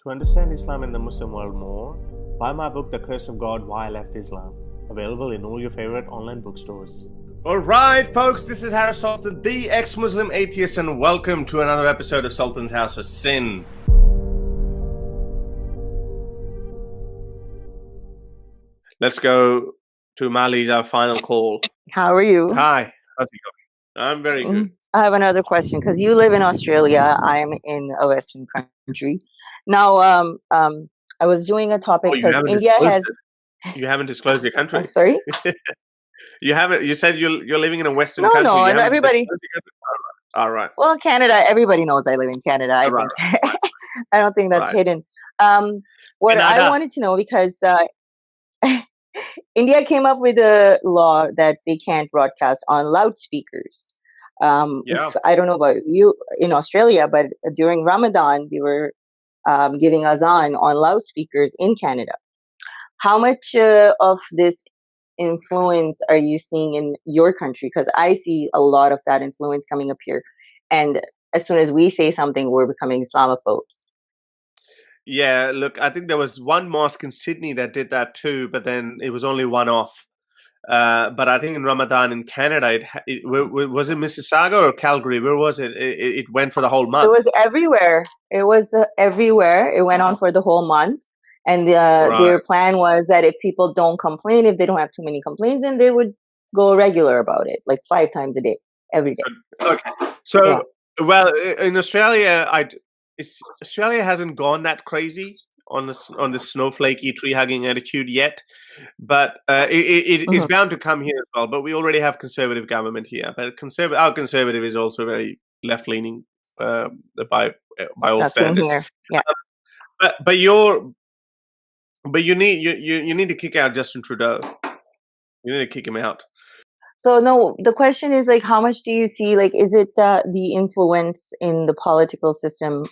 To understand Islam and the Muslim world more, buy my book, The Curse of God, Why I Left Islam. Available in all your favorite online bookstores. All right, folks, this is Harris Sultan, the ex-Muslim atheist, and welcome to another episode of Sultan's House of Sin. Let's go to Mali's, our final call. How are you? Hi, how's it going? I'm very good. I have another question because you live in Australia. I'm in a Western country. Now, I was doing a topic because India has. You haven't disclosed your country. Oh, sorry. You haven't. You said you're living in a Western No, country. no, everybody. All right. Well, Canada. Everybody knows I live in Canada. I think. I don't think that's hidden. What I wanted to know because India came up with a law that they can't broadcast on loudspeakers. If, I don't know about you in Australia, but during Ramadan, they were giving azan on loudspeakers in Canada. How much of this influence are you seeing in your country? Because I see a lot of that influence coming up here. And as soon as we say something, we're becoming Islamophobes. Yeah, look, I think there was one mosque in Sydney that did that too, but then it was only one off. But I think in Ramadan in Canada, was it Mississauga or Calgary? Where was it? It went for the whole month. It was everywhere. It was everywhere. It went on for the whole month. And their plan was that if people don't complain, if they don't have too many complaints, then they would go regular about it, like 5 times a day, every day. Okay. So, well, in Australia, Australia hasn't gone that crazy on this snowflakey tree hugging attitude yet, but it is bound to come here as well. But we already have conservative government here, but our conservative is also very left leaning by all standards. Here. Yeah. But you need to kick out Justin Trudeau. You need to kick him out. So no, the question is like, how much do you see? Like, is it the influence in the political system?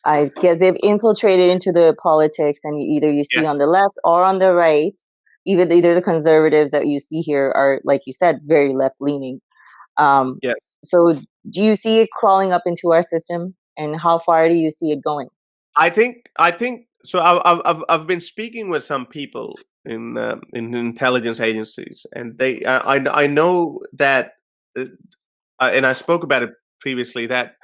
I guess they've infiltrated into the politics, and either you see on the left or on the right. Either the conservatives that you see here are, like you said, very left leaning. So do you see it crawling up into our system, and how far do you see it going? I think so. I've been speaking with some people in intelligence agencies, and I know that, and I spoke about it previously, that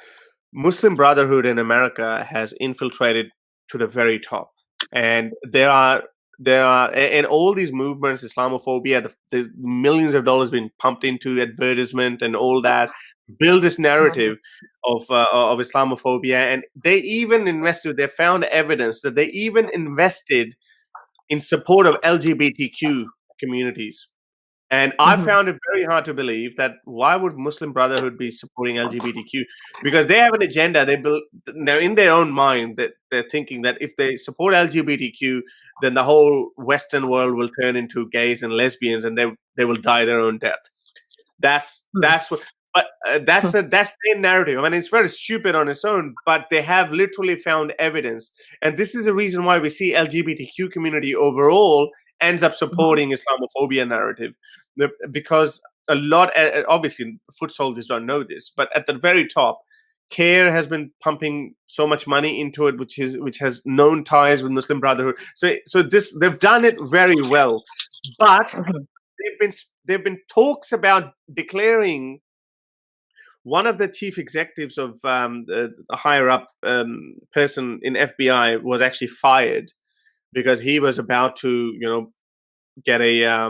Muslim Brotherhood in America has infiltrated to the very top, and there are and all these movements, Islamophobia, the millions of dollars being pumped into advertisement and all that, build this narrative of Islamophobia, and they even invested. They found evidence that they even invested in support of LGBTQ communities. And I found it very hard to believe that why would Muslim Brotherhood be supporting LGBTQ? Because they have an agenda. They're in their own mind that they're thinking that if they support LGBTQ, then the whole Western world will turn into gays and lesbians, and they will die their own death. That's what. But that's their narrative. I mean, it's very stupid on its own, but they have literally found evidence, and this is the reason why we see LGBTQ community overall ends up supporting Islamophobia narrative, because a lot, obviously, foot soldiers don't know this, but at the very top, CARE has been pumping so much money into it, which has known ties with Muslim Brotherhood. So they've done it very well, but there've been talks about declaring. One of the chief executives of a higher up person in FBI was actually fired because he was about to, get a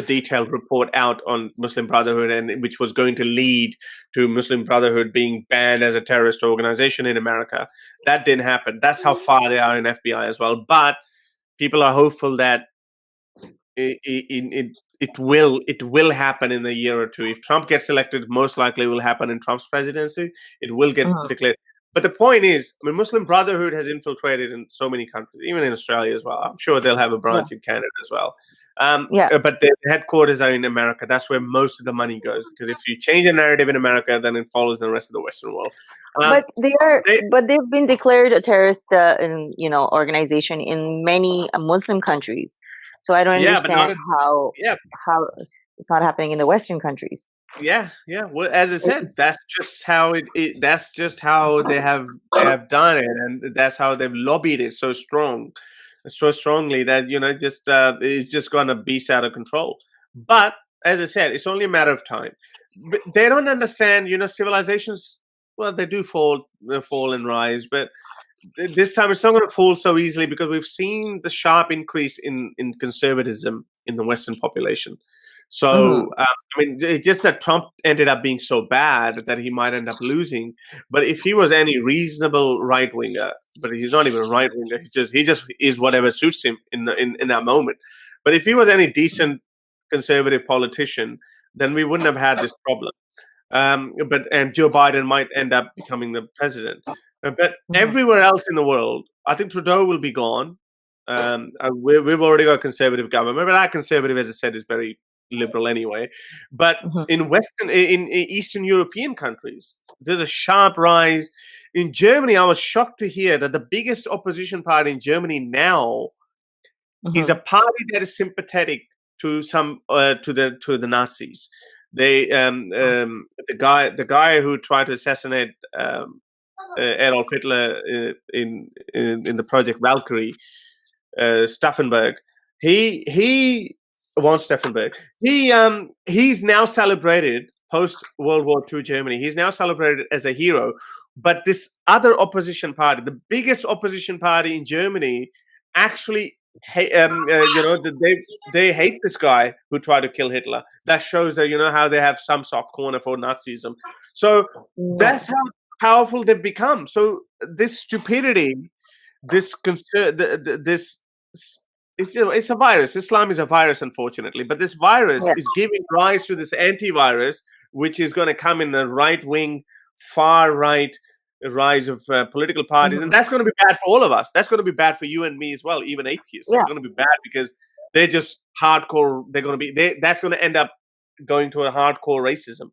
detailed report out on Muslim Brotherhood, and which was going to lead to Muslim Brotherhood being banned as a terrorist organization in America. That didn't happen. That's how far they are in FBI as well. But people are hopeful that it will happen in a year or two. If Trump gets elected, most likely will happen in Trump's presidency. It will get declared. But the point is, I mean, Muslim Brotherhood has infiltrated in so many countries, even in Australia as well. I'm sure they'll have a branch in Canada as well. But their headquarters are in America. That's where most of the money goes. Because if you change the narrative in America, then it follows the rest of the Western world. But they've been declared a terrorist, organization in many Muslim countries. So I don't understand how it's not happening in the Western countries. Yeah, yeah. Well, as I said, It's, that's just how that's just how they have done it, and that's how they've lobbied it so strongly that just it's just gonna beast out of control. But as I said, it's only a matter of time. But they don't understand, civilizations. Well, they do fall and rise, but this time it's not going to fall so easily because we've seen the sharp increase in conservatism in the Western population. So, mhm, I mean, it's just that Trump ended up being so bad that he might end up losing. But if he was any reasonable right winger, but he's not even a right winger, he just is whatever suits him in that moment. But if he was any decent conservative politician, then we wouldn't have had this problem. But Joe Biden might end up becoming the president. But mhm, everywhere else in the world, I think Trudeau will be gone. We've already got a conservative government, but our conservative, as I said, is very liberal anyway. But mhm, in Eastern European countries, there's a sharp rise. In Germany, I was shocked to hear that the biggest opposition party in Germany now is a mhm, party that is sympathetic to the Nazis. They the guy who tried to assassinate Adolf Hitler in the Project Valkyrie, Stauffenberg. He von Stauffenberg. He's now celebrated post World War II Germany. He's now celebrated as a hero. But this other opposition party, the biggest opposition party in Germany, actually, they hate this guy who tried to kill Hitler. That shows that how they have some soft corner for Nazism. So yeah, that's how powerful they've become. So this stupidity, this concern, this it's a virus. Islam is a virus, unfortunately, but this virus yeah, is giving rise to this antivirus, which is going to come in the right wing, far right rise of political parties, and mhm, that's going to be bad for all of us. That's going to be bad for you and me as well, even atheists. It's yeah. going to be bad because they're just hardcore. They're going to be. That's going to end up going to a hardcore racism.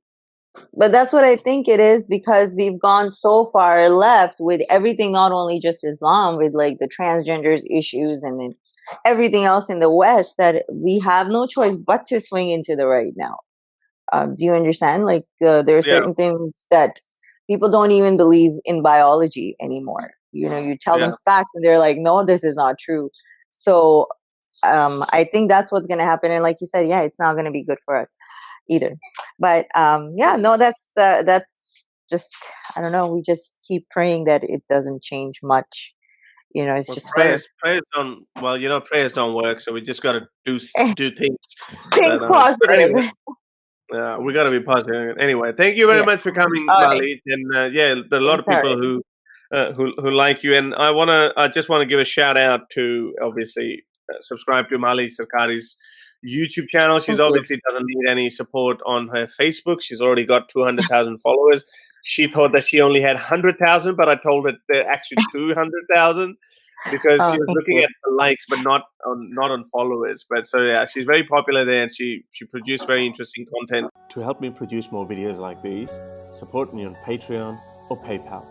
But that's what I think it is, because we've gone so far left with everything, not only just Islam, with like the transgenders issues and then everything else in the West, that we have no choice but to swing into the right now. Do you understand? Like there are Yeah, certain things that people don't even believe in biology anymore. You tell yeah. them facts and they're like, no, this is not true. So I think that's what's going to happen. And like you said, yeah, it's not going to be good for us either. But yeah, no, that's just, I don't know. We just keep praying that it doesn't change much. It's Well, just for prayers don't. Well, prayers don't work. So we just got to do things that. think But positive. anyway, we got to be positive. Anyway, thank you very Yeah. much for coming, All right. Mali. And yeah, there are a lot Thanks, of people Harris. who like you. And I just want to give a shout out to obviously subscribe to Mali Sarkari's YouTube channel. She's Thank you. obviously doesn't need any support on her Facebook. She's already got 200,000 followers. She thought that she only had 100,000, but I told her they're actually 200,000. Because she Oh, was thank looking you. at the likes, but not on followers. But so yeah, she's very popular there, and she produced very interesting content. To help me produce more videos like these, support me on Patreon or PayPal.